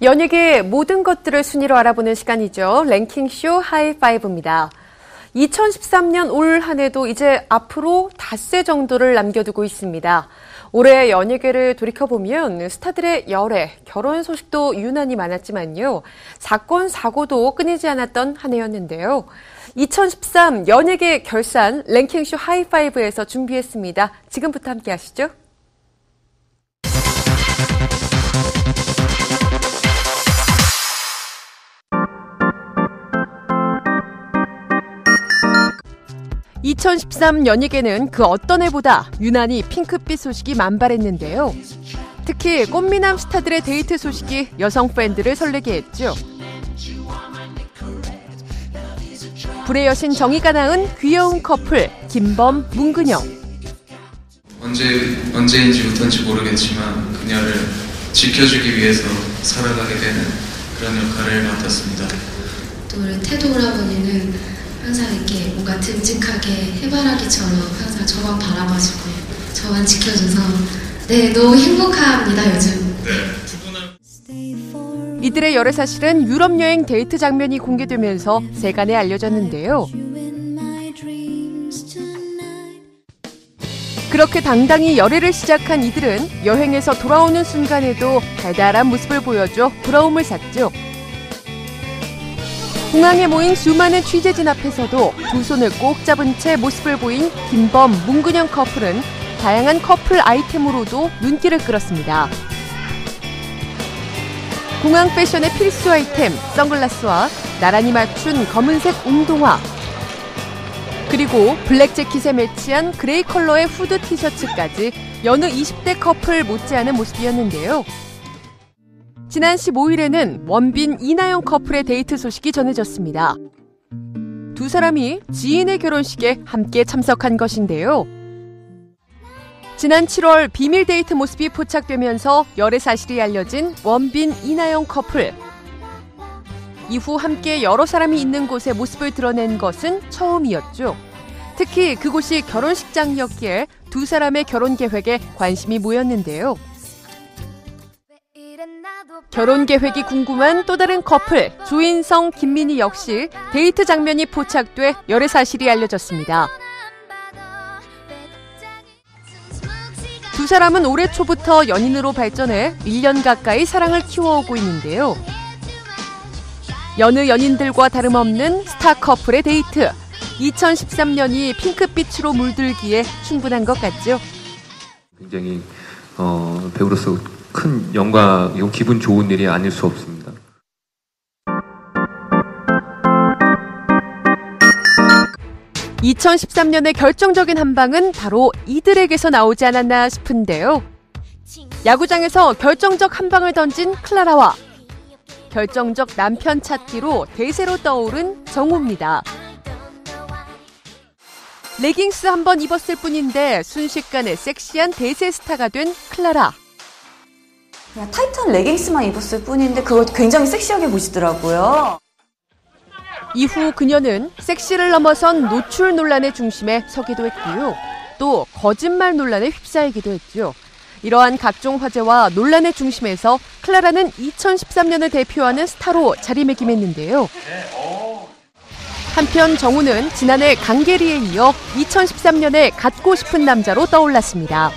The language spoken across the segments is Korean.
연예계의 모든 것들을 순위로 알아보는 시간이죠. 랭킹쇼 하이파이브입니다. 2013년 올 한 해도 이제 앞으로 닷새 정도를 남겨두고 있습니다. 올해 연예계를 돌이켜보면 스타들의 열애, 결혼 소식도 유난히 많았지만요. 사건, 사고도 끊이지 않았던 한 해였는데요. 2013 연예계 결산 랭킹쇼 하이파이브에서 준비했습니다. 지금부터 함께 하시죠. (2013) 연예계는 그 어떤 해보다 유난히 핑크빛 소식이 만발했는데요. 특히 꽃미남 스타들의 데이트 소식이 여성 팬들을 설레게 했죠. 불의 여신 정의가 낳은 귀여운 커플 김범, 문근영. 언제인지부터인지 모르겠지만 그녀를 지켜주기 위해서 살아가게 되는 그런 역할을 맡았습니다. 또 우리 태도 오라버니는 항상 이렇게 뭔가 듬직하게 해바라기처럼 항상 저만 바라봐주고 저만 지켜줘서 너무 행복합니다 요즘. 이들의 열애 사실은 유럽 여행 데이트 장면이 공개되면서 세간에 알려졌는데요. 그렇게 당당히 열애를 시작한 이들은 여행에서 돌아오는 순간에도 달달한 모습을 보여줘 부러움을 샀죠. 공항에 모인 수많은 취재진 앞에서도 두 손을 꼭 잡은 채 모습을 보인 김범, 문근영 커플은 다양한 커플 아이템으로도 눈길을 끌었습니다. 공항 패션의 필수 아이템, 선글라스와 나란히 맞춘 검은색 운동화, 그리고 블랙 재킷에 매치한 그레이 컬러의 후드 티셔츠까지 여느 20대 커플 못지않은 모습이었는데요. 지난 15일에는 원빈, 이나영 커플의 데이트 소식이 전해졌습니다. 두 사람이 지인의 결혼식에 함께 참석한 것인데요. 지난 7월 비밀 데이트 모습이 포착되면서 열애 사실이 알려진 원빈, 이나영 커플. 이후 함께 여러 사람이 있는 곳에 모습을 드러낸 것은 처음이었죠. 특히 그곳이 결혼식장이었기에 두 사람의 결혼 계획에 관심이 모였는데요. 결혼 계획이 궁금한 또 다른 커플, 조인성, 김민희 역시 데이트 장면이 포착돼 열애 사실이 알려졌습니다. 두 사람은 올해 초부터 연인으로 발전해 1년 가까이 사랑을 키워오고 있는데요. 여느 연인들과 다름없는 스타 커플의 데이트. 2013년이 핑크빛으로 물들기에 충분한 것 같죠. 굉장히 배우로서 큰 영광이고 기분 좋은 일이 아닐 수 없습니다. (2013년의) 결정적인 한 방은 바로 이들에게서 나오지 않았나 싶은데요. 야구장에서 결정적 한 방을 던진 클라라와 결정적 남편 찾기로 대세로 떠오른 정우입니다. 레깅스 한번 입었을 뿐인데 순식간에 섹시한 대세 스타가 된 클라라. 그냥 타이트한 레깅스만 입었을 뿐인데 그걸 굉장히 섹시하게 보시더라고요. 이후 그녀는 섹시를 넘어선 노출 논란의 중심에 서기도 했고요. 또 거짓말 논란에 휩싸이기도 했죠. 이러한 각종 화제와 논란의 중심에서 클라라는 2013년을 대표하는 스타로 자리매김했는데요. 한편 정우는 지난해 강계리에 이어 2013년에 갖고 싶은 남자로 떠올랐습니다.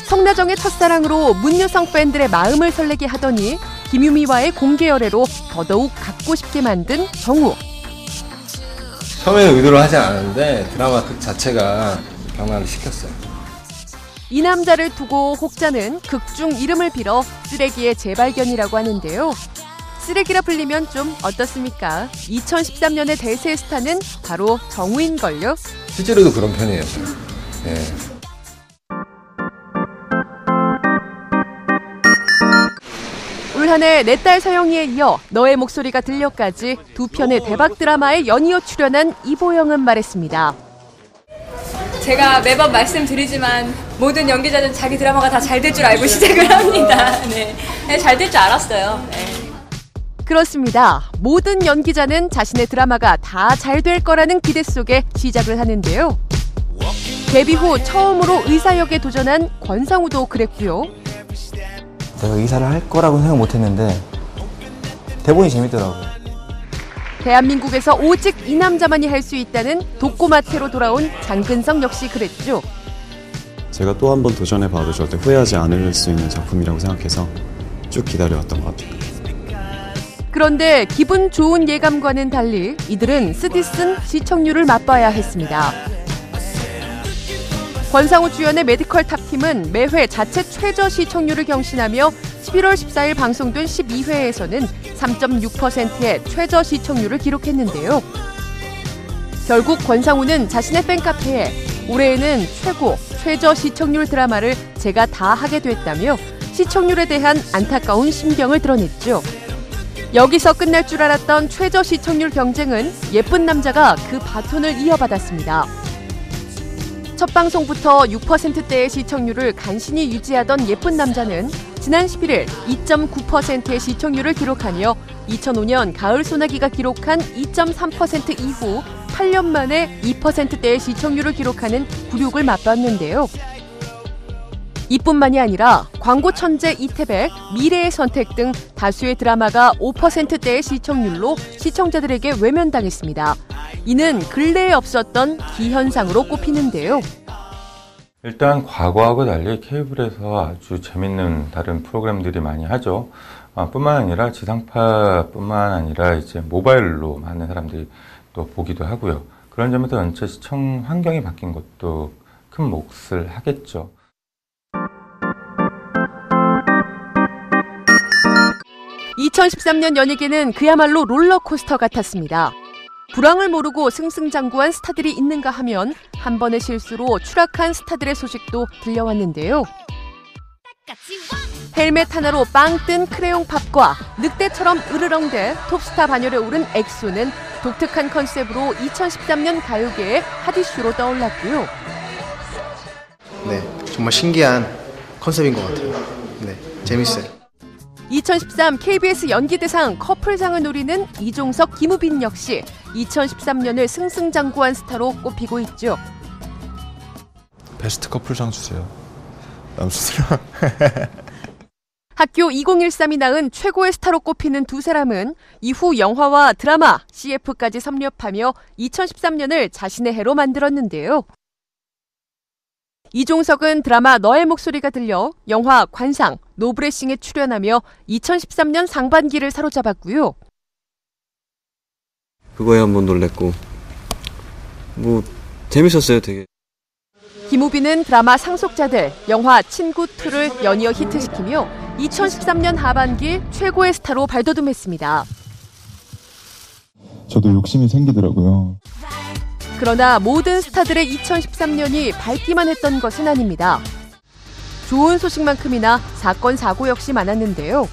성나정의 첫사랑으로 문여성 팬들의 마음을 설레게 하더니 김유미와의 공개 열애로 더더욱 갖고 싶게 만든 정우. 처음에는 의도를 하지 않았는데 드라마 극 자체가 경락을 시켰어요. 이 남자를 두고 혹자는 극중 이름을 빌어 쓰레기의 재발견이라고 하는데요. 쓰레기라 불리면 좀 어떻습니까? 2013년의 대세 스타는 바로 정우인걸요? 실제로도 그런 편이에요. 네. 올 한 해 내 딸 서영이에 이어 너의 목소리가 들려까지 두 편의 대박 드라마에 연이어 출연한 이보영은 말했습니다. 제가 매번 말씀드리지만 모든 연기자는 자기 드라마가 다 잘 될 줄 알고 시작을 합니다. 네, 잘 될 줄 알았어요. 네. 그렇습니다. 모든 연기자는 자신의 드라마가 다 잘 될 거라는 기대 속에 시작을 하는데요. 데뷔 후 처음으로 의사 역에 도전한 권상우도 그랬고요. 내가 의사를 할 거라고 생각 못 했는데 대본이 재밌더라고요. 대한민국에서 오직 이 남자만이 할 수 있다는 독고마태로 돌아온 장근석 역시 그랬죠. 제가 또 한 번 도전해봐도 절대 후회하지 않을 수 있는 작품이라고 생각해서 쭉 기다려왔던 것 같아요. 그런데 기분 좋은 예감과는 달리 이들은 쓰디쓴 시청률을 맛봐야 했습니다. 권상우 주연의 메디컬 탑팀은 매회 자체 최저 시청률을 경신하며 11월 14일 방송된 12회에서는 3.6%의 최저 시청률을 기록했는데요. 결국 권상우는 자신의 팬카페에 올해에는 최저 시청률 드라마를 제가 다 하게 됐다며 시청률에 대한 안타까운 심경을 드러냈죠. 여기서 끝날 줄 알았던 최저 시청률 경쟁은 예쁜 남자가 그 바톤을 이어받았습니다. 첫 방송부터 6%대의 시청률을 간신히 유지하던 예쁜 남자는 지난 11일 2.9%의 시청률을 기록하며 2005년 가을 소나기가 기록한 2.3% 이후 8년 만에 2%대의 시청률을 기록하는 굴욕을 맛봤는데요. 이뿐만이 아니라 광고 천재 이태백, 미래의 선택 등 다수의 드라마가 5%대의 시청률로 시청자들에게 외면당했습니다. 이는 근래에 없었던 기현상으로 꼽히는데요. 일단 과거하고 달리 케이블에서 아주 재밌는 다른 프로그램들이 많이 하죠. 뿐만 아니라 지상파뿐만 아니라 이제 모바일로 많은 사람들이 또 보기도 하고요. 그런 점에서 전체 시청 환경이 바뀐 것도 큰 몫을 하겠죠. (2013년) 연예계는 그야말로 롤러코스터 같았습니다. 불황을 모르고 승승장구한 스타들이 있는가 하면 한 번의 실수로 추락한 스타들의 소식도 들려왔는데요. 헬멧 하나로 빵 뜬 크레용 팝과 늑대처럼 으르렁대 톱스타 반열에 오른 엑소는 독특한 컨셉으로 2013년 가요계의 핫이슈로 떠올랐고요. 네, 정말 신기한 컨셉인 것 같아요. 네, 재밌어요. 2013 KBS 연기대상 커플상을 노리는 이종석, 김우빈 역시 2013년을 승승장구한 스타로 꼽히고 있죠. 베스트 커플상 주세요. 남수랑. 학교 2013이 낳은 최고의 스타로 꼽히는 두 사람은 이후 영화와 드라마, CF까지 섭렵하며 2013년을 자신의 해로 만들었는데요. 이종석은 드라마 너의 목소리가 들려, 영화 관상, 노브레싱에 출연하며 2013년 상반기를 사로잡았고요. 그거에 한번 놀랬고 재밌었어요 되게. 김우빈은 드라마 상속자들, 영화 친구2를 연이어 히트시키며 2013년 하반기 최고의 스타로 발돋움했습니다. 저도 욕심이 생기더라고요. 그러나 모든 스타들의 2013년이 밝기만 했던 것은 아닙니다. 좋은 소식만큼이나 사건, 사고 역시 많았는데요.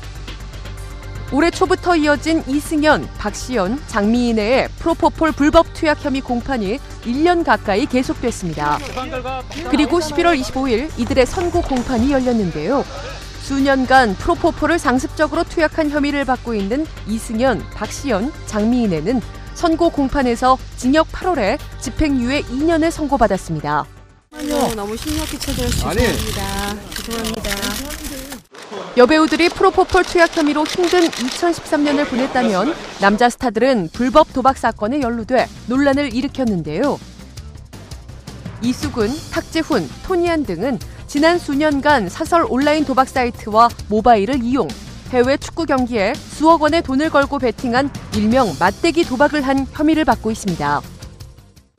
올해 초부터 이어진 이승연, 박시연, 장미인의 프로포폴 불법 투약 혐의 공판이 1년 가까이 계속됐습니다. 그리고 11월 25일 이들의 선고 공판이 열렸는데요. 수년간 프로포폴을 상습적으로 투약한 혐의를 받고 있는 이승연, 박시연, 장미인에는 선고 공판에서 징역 8월에 집행유예 2년을 선고받았습니다. 너무 심력 끼쳐드려서 죄송합니다. 죄송합니다. 여배우들이 프로포폴 투약 혐의로 힘든 2013년을 보냈다면 남자 스타들은 불법 도박 사건에 연루돼 논란을 일으켰는데요. 이수근, 탁재훈, 토니안 등은 지난 수년간 사설 온라인 도박 사이트와 모바일을 이용, 해외 축구 경기에 수억 원의 돈을 걸고 베팅한 일명 맞대기 도박을 한 혐의를 받고 있습니다.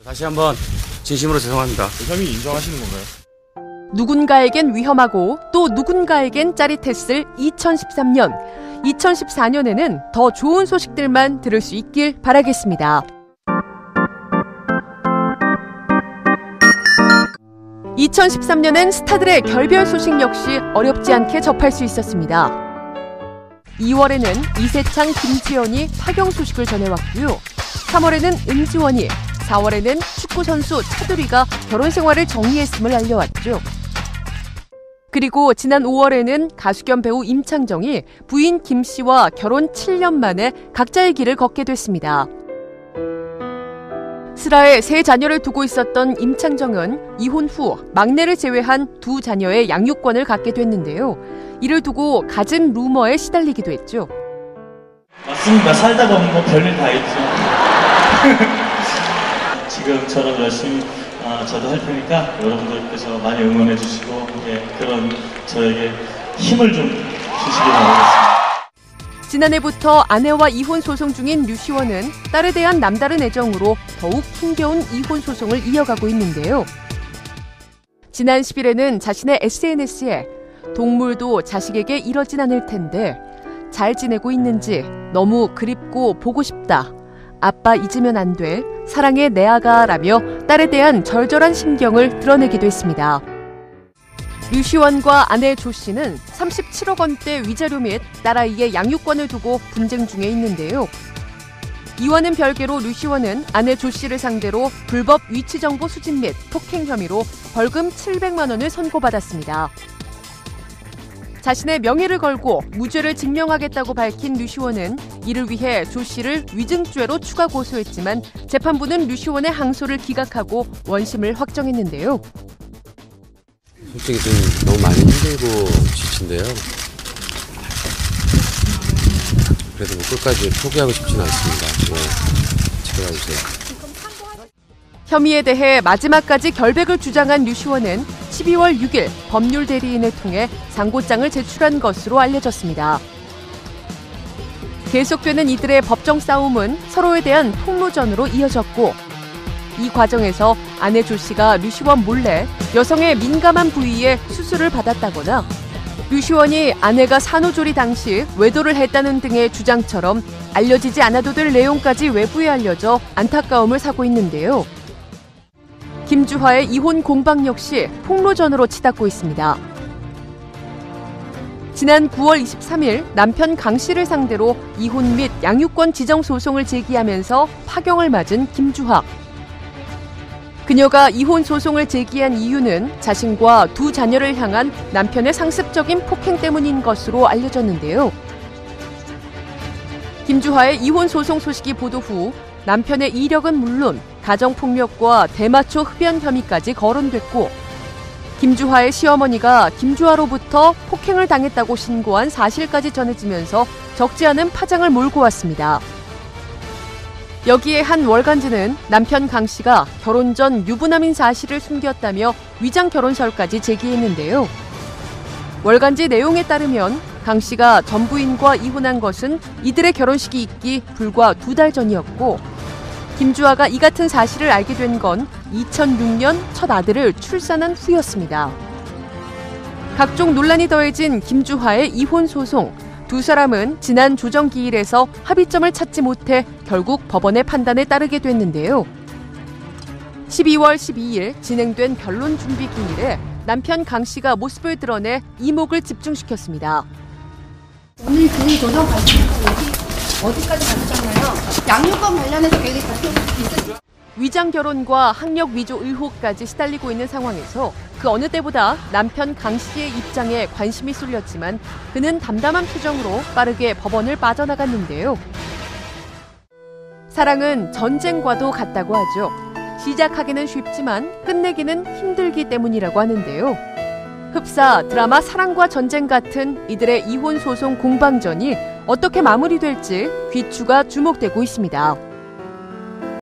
다시 한번 진심으로 죄송합니다. 혐의 인정하시는 건가요? 누군가에겐 위험하고 또 누군가에겐 짜릿했을 2013년. 2014년에는 더 좋은 소식들만 들을 수 있길 바라겠습니다. 2013년엔 스타들의 결별 소식 역시 어렵지 않게 접할 수 있었습니다. 2월에는 이세창, 김지연이 파경 소식을 전해왔고요. 3월에는 은지원이, 4월에는 축구선수 차두리가 결혼 생활을 정리했음을 알려왔죠. 그리고 지난 5월에는 가수 겸 배우 임창정이 부인 김 씨와 결혼 7년 만에 각자의 길을 걷게 됐습니다. 슬하에 세 자녀를 두고 있었던 임창정은 이혼 후 막내를 제외한 두 자녀의 양육권을 갖게 됐는데요. 이를 두고 갖은 루머에 시달리기도 했죠. 맞습니다. 살다 보면 뭐 별일 다 있죠. 지금처럼 열심히 저도 할 테니까 여러분들께서 많이 응원해 주시고 그런 저에게 힘을 좀 주시기 바라겠습니다. 지난해부터 아내와 이혼 소송 중인 류시원은 딸에 대한 남다른 애정으로 더욱 힘겨운 이혼 소송을 이어가고 있는데요. 지난 10일에는 자신의 SNS에 동물도 자식에게 이러진 않을 텐데 잘 지내고 있는지 너무 그립고 보고 싶다. 아빠 잊으면 안 돼. 사랑해 내 아가라며 딸에 대한 절절한 심경을 드러내기도 했습니다. 류시원과 아내 조 씨는 37억 원대 위자료 및 딸아이의 양육권을 두고 분쟁 중에 있는데요. 이와는 별개로 류시원은 아내 조 씨를 상대로 불법 위치정보 수집 및 폭행 혐의로 벌금 700만 원을 선고받았습니다. 자신의 명예를 걸고 무죄를 증명하겠다고 밝힌 류시원은 이를 위해 조 씨를 위증죄로 추가 고소했지만 재판부는 류시원의 항소를 기각하고 원심을 확정했는데요. 솔직히 좀 너무 많이 힘들고 지친데요. 그래도 뭐 끝까지 포기하고 싶지는 않습니다. 지켜봐주세요. 혐의에 대해 마지막까지 결백을 주장한 류시원은 12월 6일 법률 대리인을 통해 상고장을 제출한 것으로 알려졌습니다. 계속되는 이들의 법정 싸움은 서로에 대한 폭로전으로 이어졌고 이 과정에서 아내 조 씨가 류시원 몰래 여성의 민감한 부위에 수술을 받았다거나 류시원이 아내가 산후조리 당시 외도를 했다는 등의 주장처럼 알려지지 않아도 될 내용까지 외부에 알려져 안타까움을 사고 있는데요. 김주화의 이혼 공방 역시 폭로전으로 치닫고 있습니다. 지난 9월 23일 남편 강 씨를 상대로 이혼 및 양육권 지정 소송을 제기하면서 파경을 맞은 김주화. 그녀가 이혼 소송을 제기한 이유는 자신과 두 자녀를 향한 남편의 상습적인 폭행 때문인 것으로 알려졌는데요. 김주화의 이혼 소송 소식이 보도 후 남편의 이력은 물론 가정폭력과 대마초 흡연 혐의까지 거론됐고 김주화의 시어머니가 김주화로부터 폭행을 당했다고 신고한 사실까지 전해지면서 적지 않은 파장을 몰고 왔습니다. 여기에 한 월간지는 남편 강 씨가 결혼 전 유부남인 사실을 숨겼다며 위장 결혼설까지 제기했는데요. 월간지 내용에 따르면 강 씨가 전 부인과 이혼한 것은 이들의 결혼식이 있기 불과 2달 전이었고 김주화가 이 같은 사실을 알게 된 건 2006년 첫 아들을 출산한 후였습니다. 각종 논란이 더해진 김주화의 이혼 소송. 두 사람은 지난 조정기일에서 합의점을 찾지 못해 결국 법원의 판단에 따르게 됐는데요. 12월 12일 진행된 변론 준비 기일에 남편 강 씨가 모습을 드러내 이목을 집중시켰습니다. 오늘 그 조정 발표 어디까지 가셨나요? 양육권 관련해서 계획이 있었죠. 위장 결혼과 학력 위조 의혹까지 시달리고 있는 상황에서 그 어느 때보다 남편 강 씨의 입장에 관심이 쏠렸지만 그는 담담한 표정으로 빠르게 법원을 빠져나갔는데요. 사랑은 전쟁과도 같다고 하죠. 시작하기는 쉽지만 끝내기는 힘들기 때문이라고 하는데요. 흡사 드라마 사랑과 전쟁 같은 이들의 이혼 소송 공방전이 어떻게 마무리될지 귀추가 주목되고 있습니다.